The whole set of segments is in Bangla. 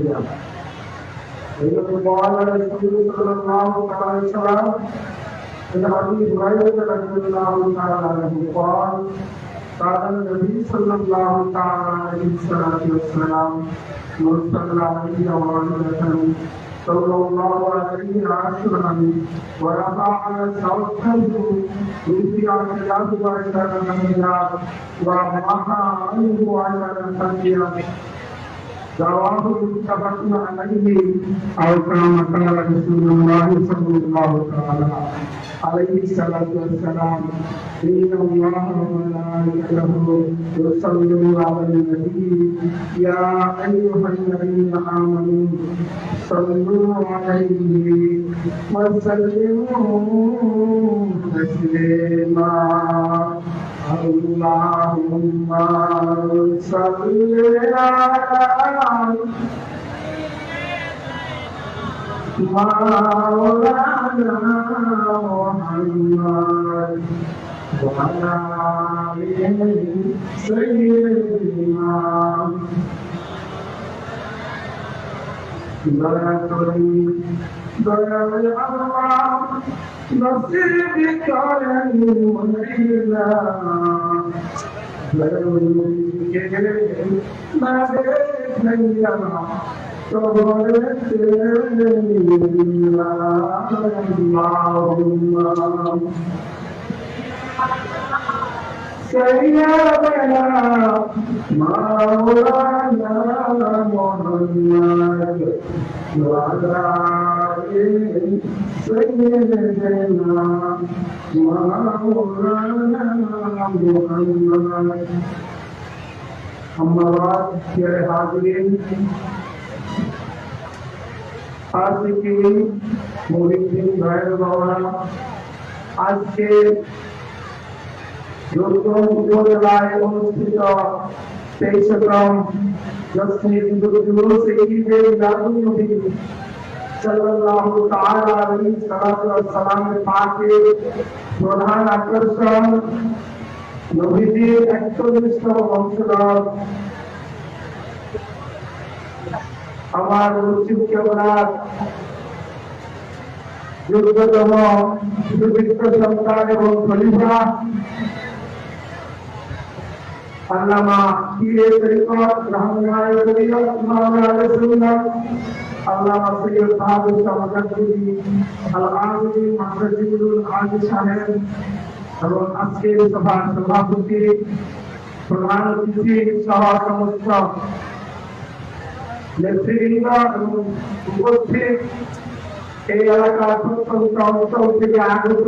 দিলাম। এই জন্য বলা সাল্লাল্লাহু আলাইহি ওয়াসাল্লাম হাদিস রাইতে রাদিয়াল্লাহু তাআলা আনহু قال قال النبي صلى الله تعالى عليه وسلم من صلى عليه وسلم صلى الله عليه وسلم ورفع صوته رفع الأرض والسماء ومحى عنه على الخطيئة رواه متفق عليه أو كما قال رسول الله صلى الله تعالى عليه الصلاة والسلام إن الله وملائكته يصلون على النبي يا أيها الذين آمنوا صلوا عليه وسلموا تسليما اللهم صل على مولانا محمد وعلى آله سيدنا দয়াল আল্লাহ নসিব করেন মহিলা سيدنا مولانا محمد وعلى آله سيدنا مولانا محمد أما بعد يا حاضرين आज के मुरीदीन भाई बाबा आज के উপজেলায় অনুষ্ঠিত 23তম জশ্নে জুলুস ঈদে মিলাদুন্নবী সাল্লাল্লাহু তাআলা আলাইহি সাল্লাম পাকের প্রধান আকর্ষণ নবীজির 41তম বংশধর আমার মুর্শিদ কেবলার যোগ্যতম সুবিজ্ঞ সন্তান এবং খলিফা আল্লামা পীরে তরিকত রহমাতুল্লাহি আলাইহি মাওলানা রাসূলুল্লাহ আল্লামা সৈয়দ বাহাদুর শাহ মুজাদ্দিদি আল-আমিনী মাহফিজুল আলী সাহেব এবং আজকের সভার সভাপতি প্রধান অতিথি সহ সমস্ত নেতৃবৃন্দ এবং উপস্থিত এই এলাকার প্রত্যন্ত অঞ্চল থেকে আগত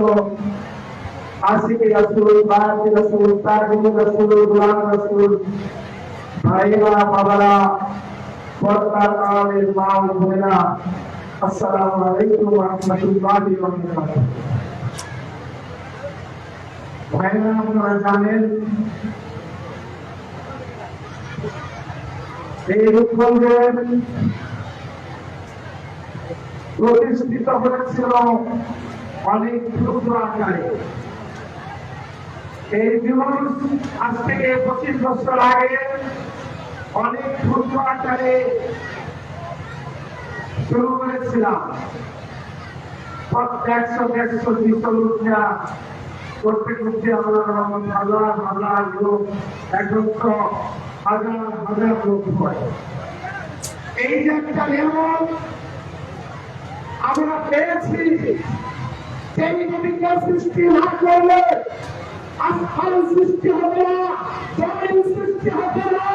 আশিকে রাসূল বাদী রাসূল তাবিঈ রাসূল গোলাম রাসূল ভাইরা বাবারা পর্দার আড়ালের মা ও বোনেরা আসসালামু আলাইকুম ওয়া রাহমাতুল্লাহি ওয়া বারাকাতুহু। ভাইরা আপনারা জানেন এই রূপগঞ্জের প্রতিষ্ঠিত হয়েছিল অনেক ক্ষুদ্র আকারে। এই জুলুস আজ থেকে 25 বছর আগে অনেক ক্ষুদ্র আকারে শুরু করেছিলাম। 100-150 লোকরা করতে করতে আমরা হাজার লোক, 100,000 লোক হয়। এই যে একটা নিয়ম আমরা পেয়েছি, সেই নবীকে সৃষ্টি না করলে আসমান সৃষ্টি হবে না, জমিন সৃষ্টি হবে না,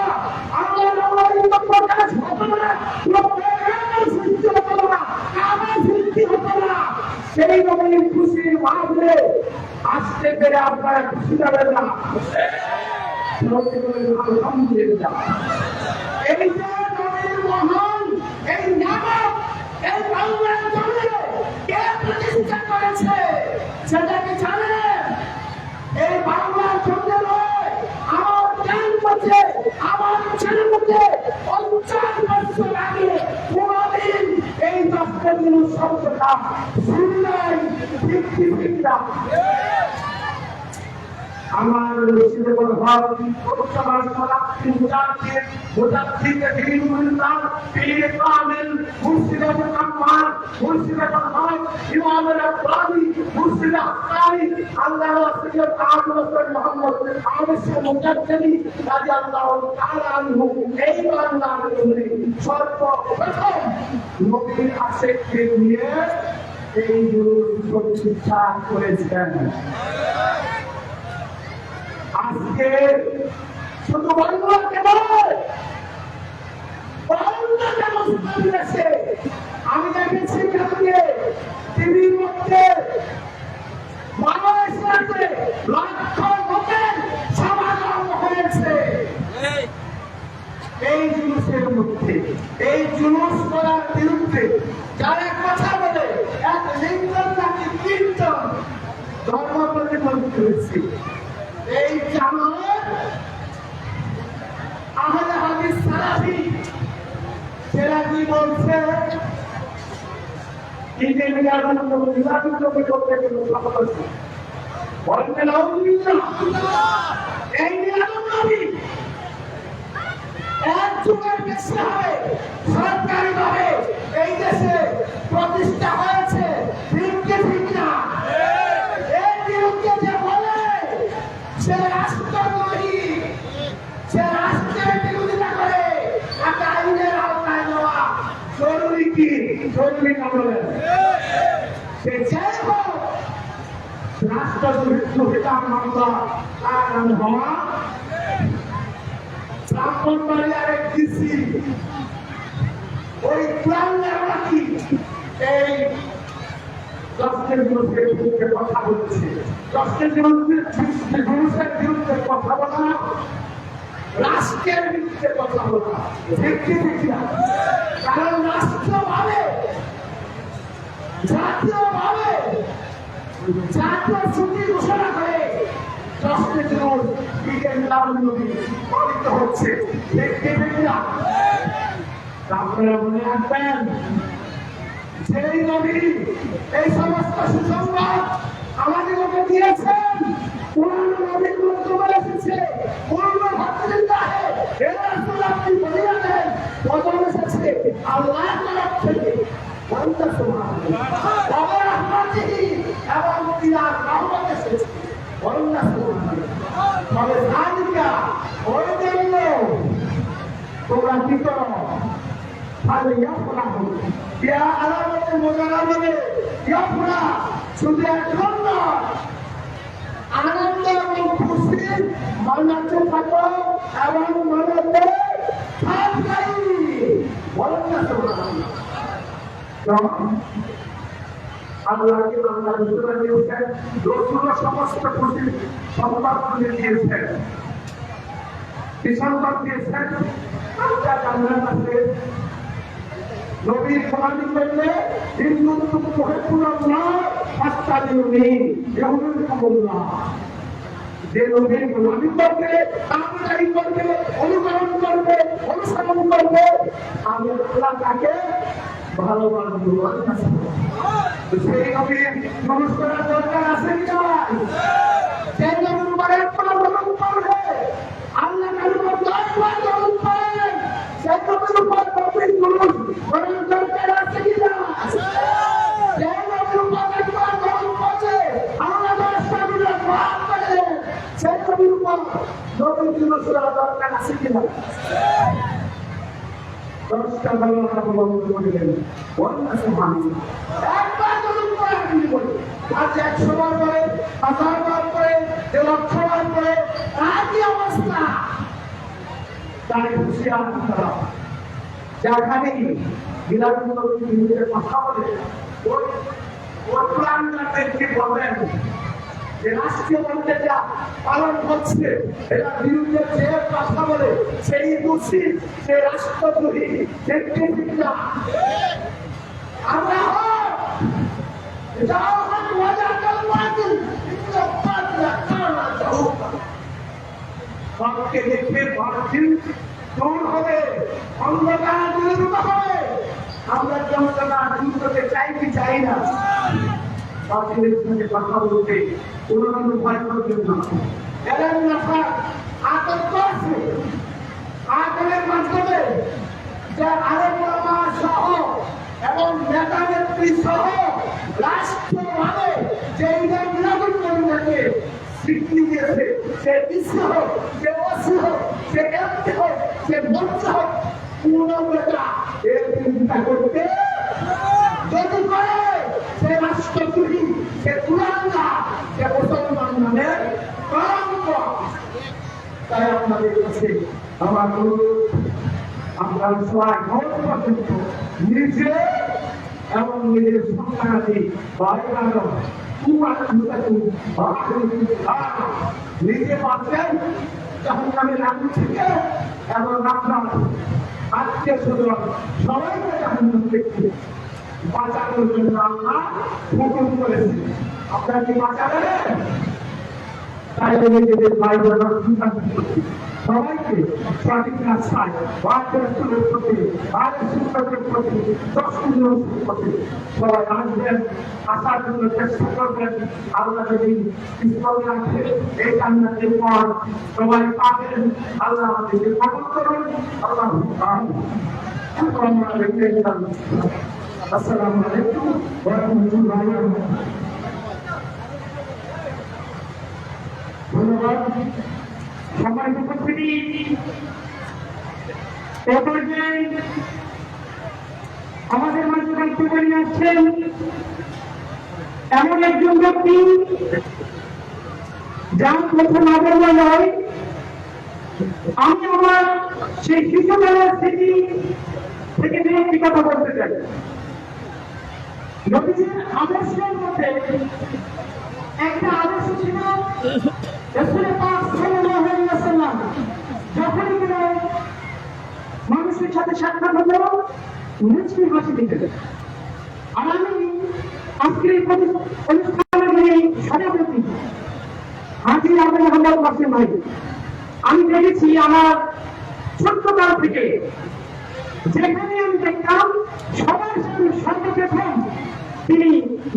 আল্লাহর প্রকাশ হবে না, লোকের সৃষ্টি হবে না, কাবা সৃষ্টি হবে না। সেই নবীর খুশির মাঝে আসতে পেরে আপনারা খুশি যাবেন না। আলহামদুলিল্লাহ। এই যে নবীর মহান এই নিয়ামত এই বাংলার জমিনে কে প্রতিষ্ঠা করেছে সেটাকে জানেন? এই বাংলার জমিনে নয়, আমার জ্ঞান মধ্যে আমার ছেলের মধ্যে 50 বছর আগে কোনদিন এই দশদিন শব্দটা শুনলেন ঠিক না। আমার মুর্শিদে বল ভাব উত্তম সালাত মুজাদ্দিদ মুজাদ্দিদ দিন মুনতার পীর কাল মুর্শিদা রহমান ইমামের আব্বানি মুর্শিদা হাক্কানি আল্লাহ রাসূলের আদর্শ মুহাম্মদ আওয়াসে মুজাদ্দিদি রাদিয়াল্লাহু তাআলা আনহু এই বাংলার জন্য সর্বপ্রথম নবীর আশিককে নিয়ে এই জুলুস প্রতিষ্ঠা করেছেন। আজকে শুধু বাংলাকে নয়, বাংলাকে মুসলিম দেশে আমি দেখেছি কালকে টিভির মধ্যে বাংলাদেশে লক্ষ লোকের সমাগম হয়েছে এই জুলুসের মধ্যে। এই জুলুস করার বিরুদ্ধে যারা কথা বলে এক লিঙ্গন নাকি তিনজন ধর্ম প্রতিপালন করেছে। এই জামাত আহলে হাদিস সালাফি সেরা কি বলছে? ঈদের মিলাদ নবী করতে গেলে কথা বলছে, বলবেন এই মিলাদ নবী এক যুগের বেশি হবে সরকারি ভাবে এই দেশে প্রতিষ্ঠা হয়েছে। ঠিক না? এই বিরুদ্ধে যে বলে সে রাষ্ট্রদ্রোহী, সে রাষ্ট্রের বিরোধিতা করে, একটা আইনের আওতায় নেওয়া জরুরি। কি জরুরি না বলেন? সে যাই হোক রাষ্ট্রদ্রোহিতার মামলা তার নাম হওয়া ব্রাহ্মণবাড়িয়ার এক ডিসি ওই প্ল্যানাররা কি এই রাষ্ট্রের বিরুদ্ধে কথা বলছে। রাষ্ট্রের বিরুদ্ধে কথা বলা, রাষ্ট্রের বিরুদ্ধে কথা বলা ঠিক না? কারণ রাষ্ট্রভাবে জাতীয়ভাবে জাতীয় ছুটি ঘোষণা করে রাষ্ট্রের জন্য ঈদের মিলাদ নবী পালিত হচ্ছে। আপনারা মনে রাখবেন, সেই নবী এই সমস্ত সুসংবাদ আমাদেরকে দিয়েছেন। কোরআন নবীর মাধ্যমে এসেছে। কোরআন হাদিসে এর রাসূল আপনি বলে দেন কদম এসেছে আল্লাহর তরফ থেকে। বলতে সুবহানাল্লাহ ওয়া রাহমাতিহি এবং তিনার রহমত এসেছে। বলনা সুবহানাল্লাহ। তবে জানিকা ওই জন্য তোমরা কি করো? তাহলে ইয়াফরাহু ইয়া আলামাতে মুজারাবাদে ইয়াফরা শুধু একজন নয়, আনন্দ এবং খুশি মানাতে থাকো এবং মানাতে থাকবেই। বলনা সুবহানাল্লাহ। আল্লাহকে আল্লাহ রসুল দিয়েছেন, রসুল সমস্ত খুশি সংবাদ দিয়েছেন, সংবাদ দিয়েছেন। আমরা জান্নাত আছে নবীর গোলামি করলে হিন্দু মহিপুরাল্লাহ হাস্তাদিউনি ইহুদির কবুল্লাহ। যে নবীর গোলামি করবে, তাবঈ করবে, অনুকরণ করবে, অনুসরণ করবে, আমি আল্লাহ তাকে ভালোবাসবো। সেই নবীর মানুষ করার দরকার আছে কি নাই? সেই নবীর উপর একবার গ্রহণ করবে, আল্লাহ কারুর দরবার গ্রহণ করেন, সেই নবীর উপর নবীর মানুষ করার দরকার আছে কি না? সেই নবীর উপর একবার গ্রহণ করছে, আল্লাহ রাসূলুল্লাহ গ্রহণ করেন, সেই নবীর উপর নবীর মানুষ করার দরকার আছে কি না? দশটা বাংলা বলতে বললেন বলনা সুবহানাল্লাহ। একবার যখন পড়া দিই বলি আজ 100 বার পরে, 1000 বার পরে, 1,00,000 বার পরে একই অবস্থা। তাই হুঁশিয়ার করা যেখানে মিলাদুন নবীর বিরুদ্ধে কথা বলে ওই প্ল্যানারদেরকে বলেন যে রাষ্ট্রীয় মর্যাদা পালন হচ্ছে, এরা বিরুদ্ধে যে কথা বলে সেই দোষী, সে রাষ্ট্রদ্রোহী। ঠিক না? আমরা সবকে দেখে বাতিল দূর হবে, অন্ধকার দূরীভূত হবে। আমরা কি অন্ধকার দূর করতে চাই কি চাই না? বাতিলের সঙ্গে কথা বলতে কোনো ভয় করবেন না। এলেন না স্যার, আতঙ্ক আছে। আতঙ্কের মাধ্যমে যে আলেম ওলামা সহ এবং নেতা নেত্রী স্বীকৃতি দিয়েছে, সে ডিসি হোক, সে ওসি হোক, সে এমপি হোক, সে মন্ত্রী হোক, কোনো বেটা এর বিরোধিতা করতে যদি করে সে রাষ্ট্রদ্রোহী, সে কুলাঙ্গা, সে মুসলমান নামের কলঙ্ক। তাই আপনাদের কাছে আমার অনুরোধ, আপনার সবাই ঘর পর্যন্ত নিজে এবং নিজের সন্তানাদি বাইরানো নিজে বাঁচবেন যখন আমি রাখি থেকে এবং আপনার আত্মীয় স্বজন সবাইকে যখন দেখছি বাঁচানোর জন্য আমরা হুকুম করেছি। আপনারা কি বাঁচাবেন? তাই নিজেদের ভাই বোনেরা সিদ্ধান্ত করছি সবাইকে সঠিক রাস্তায় বাচ্চাদের প্রতি আর শিক্ষকের প্রতি দর্শনীয় প্রতি সবাই আসবেন, আসার জন্য চেষ্টা করবেন। আল্লাহ যদি ইসলাম রাখে এই কান্নার পর সবাই পাবেন। আল্লাহ আমাদেরকে কবুল করুন। আল্লাহ আসসালামু আলাইকুম ওয়া রাহমাতুল্লাহি ওয়া বারাকাতুহু। ধন্যবাদ। সম্মানিত উপস্থিতি, আমাদের মাঝে বক্তব্য নিয়ে আসছেন এমন একজন ব্যক্তি যার প্রথম আবর্ণ নয়। আমি আমার সেই শিশুকালের স্মৃতি থেকে নিয়ে একটি কথা বলতে চাই। নবীজির আদর্শের মধ্যে একটা আদর্শ ছিল, রাসূল পাক সাল্লাল্লাহু আলাইহি ওয়াসাল্লাম যখন কোনো মানুষের সাথে সাক্ষাৎ হতো মুচকি হাসি দিতেন। আর আমি আজকের এই অনুষ্ঠানের সভাপতি হাজী আবু মোহাম্মদ মাসুম ভাই, আমি দেখেছি আমার ছোট্টকাল থেকে যেখানে আমি দেখতাম সবার সাথে সর্বপ্রথম তিনি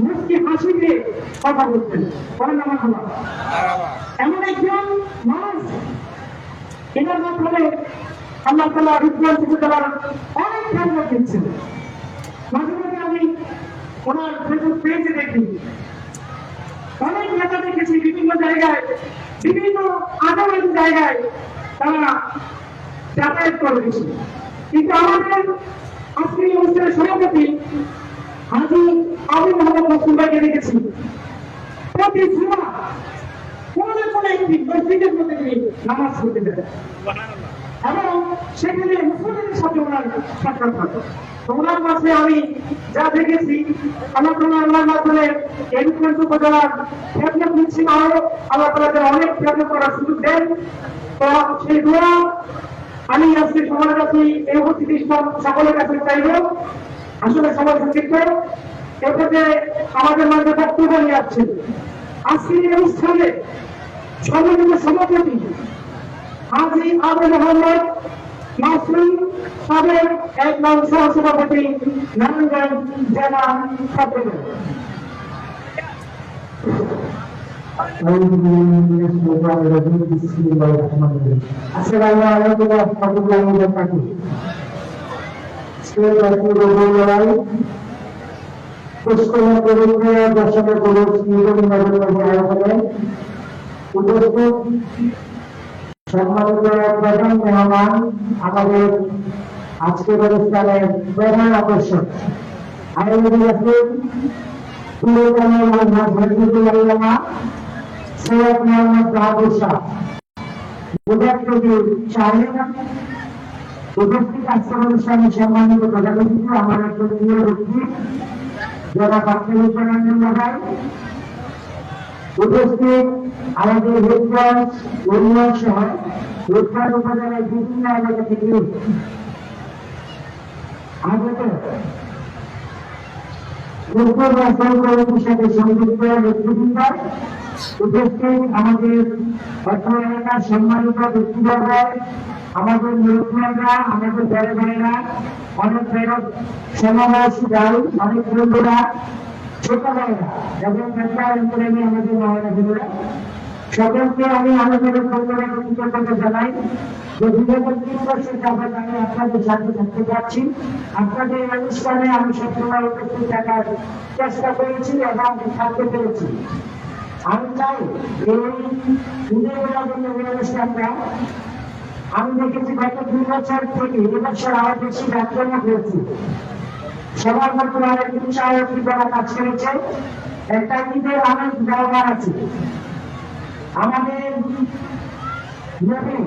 মুচকি হাসি দিয়ে কথা বলতেন। বলেন আমার আল্লাহ। এমন একজন মানুষ, এটার মাধ্যমে আল্লাহ তাআলা রূপগঞ্জ উপজেলার অনেক কাজ দিচ্ছেন। মাঝে মাঝে আমি ওনার ফেসবুক পেজে দেখি অনেক নেতা দেখেছি বিভিন্ন জায়গায়, বিভিন্ন আদালত জায়গায় তারা যাতায়াত করে দিচ্ছে। কিন্তু আমাদের আজকের এই অনুষ্ঠানের সভাপতি হাজী আবু মোহাম্মদ মাসুম ভাইকে দেখেছি প্রতি জুমা কোনে কোনে একটি মসজিদের মধ্যে তিনি নামাজ পড়তে দেন এবং সেখানে মুসলিমদের সাথে ওনার সাক্ষাৎ হয়। ওনার মাঝে আমি যা দেখেছি, আল্লাহ তাআলা আল্লাহর মাধ্যমে এই রূপগঞ্জ উপজেলার খেদমত নিচ্ছি, আরো আল্লাহ তাআলা অনেক খেদমত করার সুযোগ দেন। তো সেই দোয়া আমি আজকে সবার কাছে এই উপস্থিতি সকলের কাছে চাইব। আসলে সবার সংক্ষিপ্ত এক্ষেত্রে আমাদের মাঝে বক্তব্য নিয়ে আসছেন আজকের এই অনুষ্ঠানে সম্মানিত সভাপতি হাজী আবু মোহাম্মদ মাসুম সাবেক ১ নং সহসভাপতি নারায়ণগঞ্জ জেলা চট্টগ্রাম। আসসালামু আলাইকুম ওয়া রাহমাতুল্লাহি ওয়া বারাকাতুহু। দর্শকের উপস্থিত সম্মানিত প্রধান মেহমান, আমাদের আজকের অনুষ্ঠানের প্রধান আকর্ষণ সৈয়দ মোহাম্মদ বাহাদুর শাহ উপস্থিত আজকের অনুষ্ঠানে সম্মানিত প্রধান অতিথি আমার একজন প্রিয় ব্যক্তি যারা ভাই উপস্থিত আমাদের রূপগঞ্জ ইউনিয়ন সহ রূপগঞ্জ উপজেলার বিভিন্ন এলাকা থেকে আগত উত্তর রাষ্ট্র কমিটির সাথে সংযুক্ত ব্যক্তিবৃন্দ, উপস্থিত আমাদের অর্থ এলাকার সম্মানিত ব্যক্তিবর্গ, আমাদের মুরব্বীরা, আমাদের বড় ভাইয়েরা, অনেক ফেরত সমাবেশ যাই, অনেক বন্ধুরা, ছোট ভাইয়েরা এবং আমাদের মায়েরা বোনেরা, সকলকে আমি আলোচনার কৃতজ্ঞতা জানাই যে বিগত ৩ বছর যাবৎ আমি আপনাদের সাথে থাকতে পারছি। আপনাদের অনুষ্ঠানে আমি সবসময় উপস্থিত থাকার চেষ্টা করেছি এবং থাকতে পেরেছি। আমি চাই এই ঈদের অনুষ্ঠানটা আমি দেখেছি গত 2 বছর থেকে এবছর আরো বেশি ব্যাকরণ হয়েছে। সবার মধ্যে অনেক উৎসাহ করা কাজ করেছে। একটা ঈদের অনেক ব্যবহার আছে। আমাদের নবী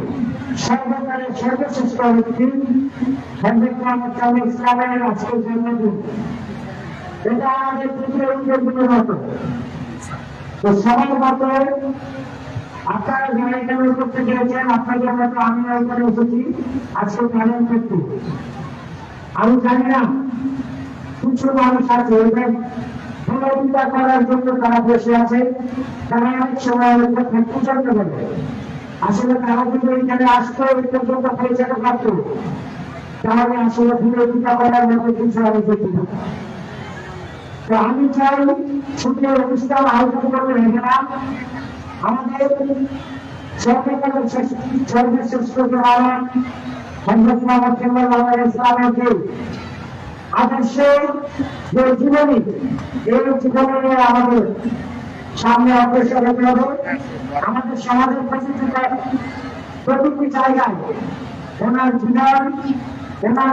সর্বকালের সর্বশ্রেষ্ঠ ব্যক্তি হযরত মুহাম্মদ সাল্লাল্লাহু আলাইহি ওয়াসাল্লামের আজকের জন্মদিন। এটা আমাদের পৃথিবীর ঈদের দিনের মতো। তো সবার মতো আপনারা যারা এখানে করতে গিয়েছেন, আপনাদের মতো আমি এখানে এসেছি আজকে পালন করতে। আমি জানি না কিছু মানুষ আছে এদের বিরোধিতা করার জন্য তারা বসে আছে। তারা অনেক সময় পছন্দ করে। আসলে তারা যদি এখানে আসতো এই পর্যন্ত পৌঁছাতে পারত, তাহলে আসলে বিরোধিতা করার মতো কিছু আমি দেখি না। তো আমি চাই ছুটির অনুষ্ঠান আয়োজন করতে রেখে না আমাদের সরকারের সর্বশ্রেষ্ঠ জওয়ান হযরত মুহাম্মদ সাল্লাল্লাহু আলাইহি ওয়াসাল্লামের যে আদর্শ, যে জীবনী, এই জীবনে আমাদের সামনে অগ্রসর হতে হবে। আমাদের সমাজের প্রতিটি জায়গায় ওনার জীবন, ওনার